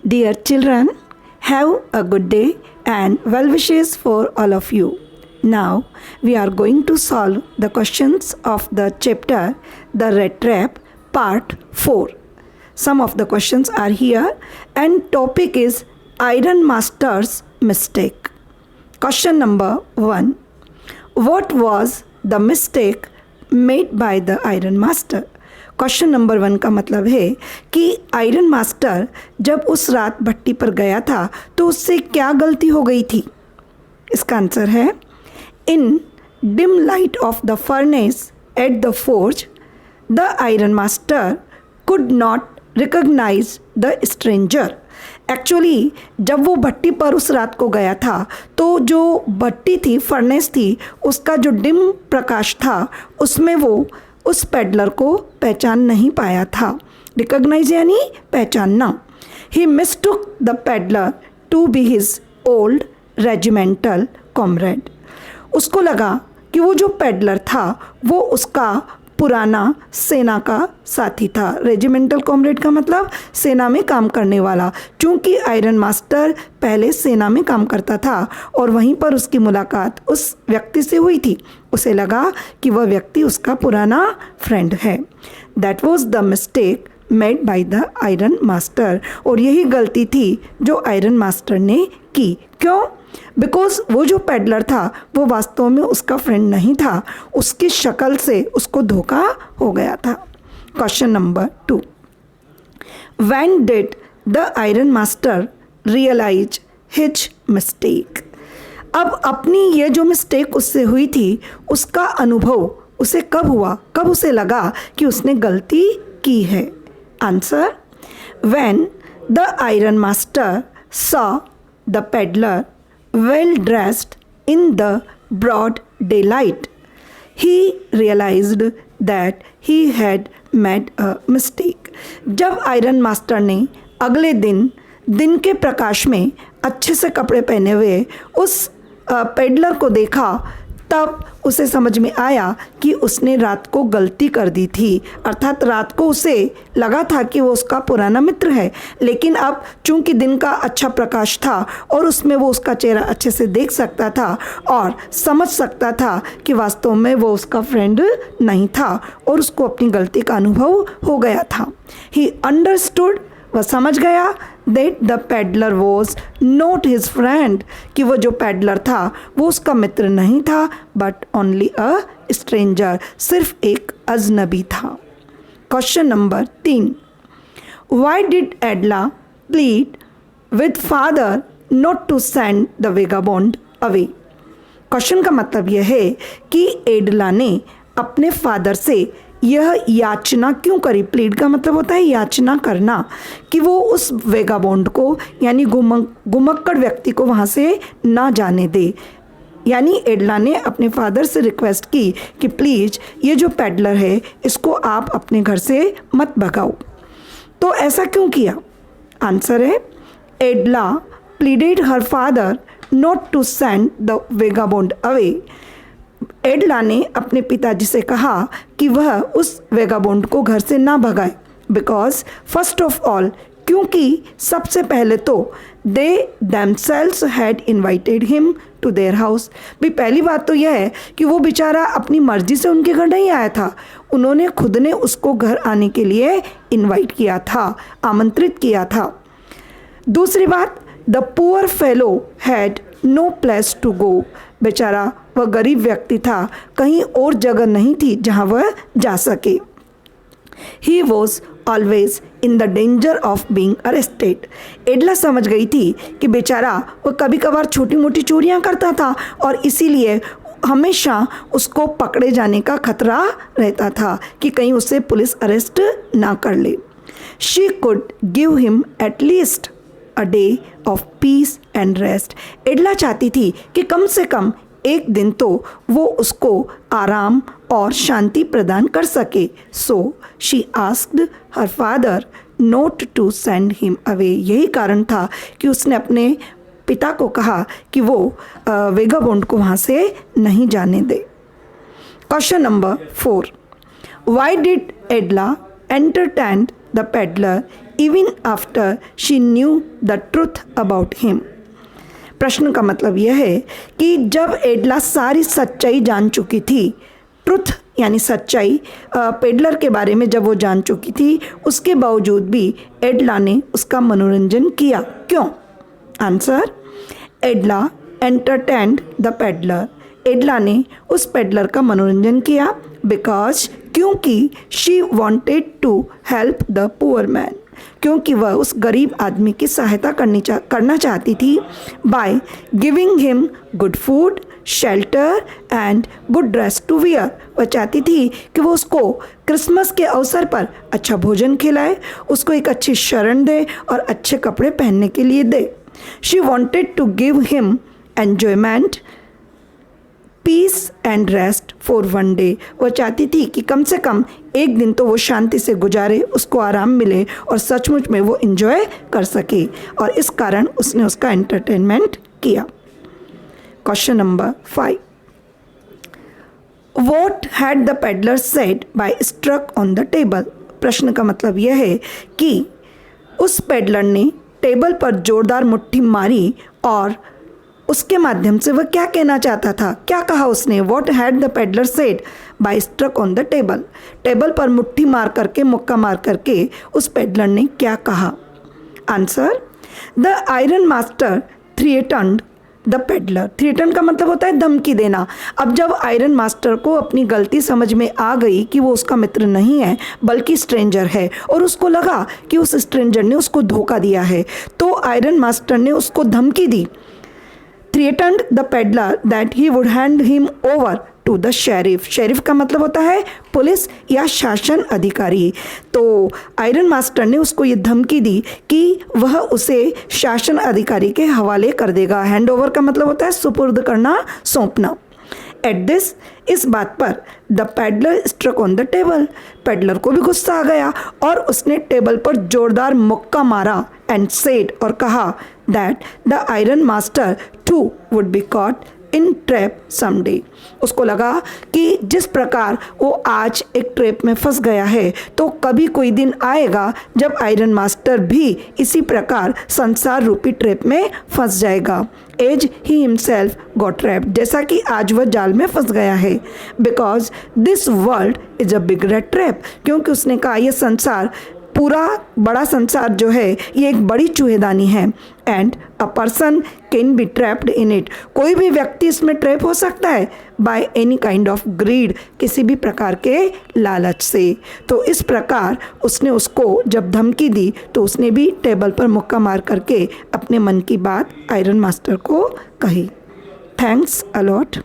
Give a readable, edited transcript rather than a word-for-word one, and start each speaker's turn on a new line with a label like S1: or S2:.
S1: Dear children, have a good day and well wishes for all of you. Now we are going to solve the questions of the chapter The Rat Trap Part 4. Some of the questions are here and topic is Iron Master's mistake. Question number 1. What was the mistake made by the Iron Master? Question number 1 का मतलब है कि iron master जब उस रात भट्टी पर गया था तो उससे क्या गलती हो गई थी. इसका आंसर है in dim light of the furnace at the forge the iron master could not recognise the stranger. Actually जब वो भट्टी पर उस रात को गया था तो जो भट्टी थी, फर्नेस थी, उसका जो डिम प्रकाश था उसमें वो उस पेडलर को पहचान नहीं पाया था. रिकॉग्नाइज यानी पहचानना. He mistook the peddler to be his old regimental comrade. उसको लगा कि वो जो पेडलर था वो उसका पुराना सेना का साथी था. रेजिमेंटल कॉमरेड का मतलब सेना में काम करने वाला. चूँकि आयरन मास्टर पहले सेना में काम करता था और वहीं पर उसकी मुलाकात उस व्यक्ति से हुई थी, उसे लगा कि वह व्यक्ति उसका पुराना फ्रेंड है. That was the mistake made by the iron master. और यही गलती थी जो आयरन मास्टर ने की. क्यों? बिकॉज वो जो पेडलर था वो वास्तव में उसका फ्रेंड नहीं था. उसकी शक्ल से उसको धोखा हो गया था. Question number 2. When did the iron master realise his mistake? अब अपनी ये जो मिस्टेक उससे हुई थी उसका अनुभव उसे कब हुआ, कब उसे लगा कि उसने गलती की है? Answer when the iron master saw the peddler well dressed in the broad daylight, he realized that he had made a mistake. जब आयरन मास्टर ने अगले दिन के प्रकाश में अच्छे से कपड़े पहने हुए उस पेडलर को देखा तब उसे समझ में आया कि उसने रात को गलती कर दी थी. अर्थात रात को उसे लगा था कि वो उसका पुराना मित्र है, लेकिन अब चूंकि दिन का अच्छा प्रकाश था और उसमें वो उसका चेहरा अच्छे से देख सकता था और समझ सकता था कि वास्तव में वो उसका फ्रेंड नहीं था और उसको अपनी गलती का अनुभव हो गया था. ही अंडरस्टूड, वह समझ गया that the peddler was not his friend, कि वो जो पेडलर था वो उसका मित्र नहीं था बट ओनली अ स्ट्रेंजर, सिर्फ एक अजनबी था. Question number 3. Why did Edla plead with father not to send the vagabond away? Question का मतलब यह है कि एडला ने अपने फादर से यह याचना क्यों करी. प्लीड का मतलब होता है याचना करना, कि वो उस वेगाबॉन्ड को यानी घुमक्कड़ व्यक्ति को वहाँ से ना जाने दे. यानी एडला ने अपने फादर से रिक्वेस्ट की कि प्लीज़ ये जो पेडलर है इसको आप अपने घर से मत भगाओ. तो ऐसा क्यों किया? आंसर है Edla pleaded her father not to send the vagabond away. Edla ने अपने पिताजी से कहा कि वह उस वेगाबॉन्ड को घर से ना भगाए. बिकॉज फर्स्ट ऑफ ऑल, क्योंकि सबसे पहले तो they themselves had invited him to their house. भी पहली बात तो यह है कि वो बेचारा अपनी मर्जी से उनके घर नहीं आया था, उन्होंने खुद ने उसको घर आने के लिए इन्वाइट किया था, आमंत्रित किया था. दूसरी बात, the poor fellow had no place to go. बेचारा वह गरीब व्यक्ति था, कहीं और जगह नहीं थी जहाँ वह जा सके. He was always in the danger of being arrested. Edla समझ गई थी कि बेचारा वह कभी कभार छोटी मोटी चोरियाँ करता था और इसीलिए हमेशा उसको पकड़े जाने का खतरा रहता था कि कहीं उसे पुलिस अरेस्ट ना कर ले. She could give him at least a day of peace and rest. Edla चाहती थी कि कम से कम एक दिन तो वो उसको आराम और शांति प्रदान कर सके. So she asked her father not to send him away. यही कारण था कि उसने अपने पिता को कहा कि वो वेगाबॉन्ड को वहाँ से नहीं जाने दे. Question number 4. Why did Edla entertain the peddler even after she knew the truth about him. प्रश्न का मतलब यह है कि जब एडला सारी सच्चाई जान चुकी थी, ट्रुथ यानी सच्चाई पेडलर के बारे में जब वो जान चुकी थी, उसके बावजूद भी एडला ने उसका मनोरंजन किया। क्यों? Answer, Edla entertained the peddler. Edla ने उस पेडलर का मनोरंजन किया बिकॉज, क्योंकि she wanted to help the poor man, क्योंकि वह उस गरीब आदमी की सहायता करना चाहती थी by giving him good food, shelter and good dress to wear. वह चाहती थी कि वो उसको क्रिसमस के अवसर पर अच्छा भोजन खिलाए, उसको एक अच्छी शरण दे और अच्छे कपड़े पहनने के लिए दे। She wanted to give him enjoyment, peace and rest for one day. वह चाहती थी कि कम से कम एक दिन तो वो शांति से गुजारे, उसको आराम मिले और सचमुच में वो एंजॉय कर सके, और इस कारण उसने उसका एंटरटेनमेंट किया। Question number 5, what had the peddler said by struck on the table. प्रश्न का मतलब यह है कि उस पेडलर ने टेबल पर जोरदार मुट्ठी मारी और उसके माध्यम से वह क्या कहना चाहता था, क्या कहा उसने। What had the peddler said by struck on the table. Table पर मुट्ठी मार करके, मुक्का मार करके उस पेडलर ने क्या कहा। Answer, the iron master threatened the peddler. Threaten का मतलब होता है धमकी देना। अब जब आयरन मास्टर को अपनी गलती समझ में आ गई कि वो उसका मित्र नहीं है बल्कि स्ट्रेंजर है, और उसको लगा कि उस स्ट्रेंजर ने उसको धोखा दिया है, तो आयरन मास्टर ने उसको धमकी दी, threatened the peddler that he would hand him over to the sheriff। Sheriff का मतलब होता है पुलिस या शासन अधिकारी। तो आयरन मास्टर ने उसको ये धमकी दी कि वह उसे शासन अधिकारी के हवाले कर देगा। हैंड ओवर का मतलब होता है सुपुर्द करना, सौंपना। एट दिस, इस बात पर the peddler struck on the table. Peddler को भी गुस्सा आ गया और उसने टेबल पर जोरदार मुक्का मारा एंड सेड, और कहा that the iron master too would be caught in trap someday. उसको लगा कि जिस प्रकार वो आज एक ट्रैप में फंस गया है, तो कभी कोई दिन आएगा जब आयरन मास्टर भी इसी प्रकार संसार रूपी ट्रैप में फंस जाएगा। As he himself got trapped, जैसा कि आज वह जाल में फंस गया है। Because this world is a big rat trap, क्योंकि उसने कहा यह संसार, पूरा बड़ा संसार जो है ये एक बड़ी चूहेदानी है। And a person can be trapped in it, कोई भी व्यक्ति इसमें ट्रैप हो सकता है by any kind of greed, किसी भी प्रकार के लालच से। तो इस प्रकार उसने उसको जब धमकी दी तो उसने भी टेबल पर मुक्का मार करके अपने मन की बात आयरन मास्टर को कही। Thanks a lot.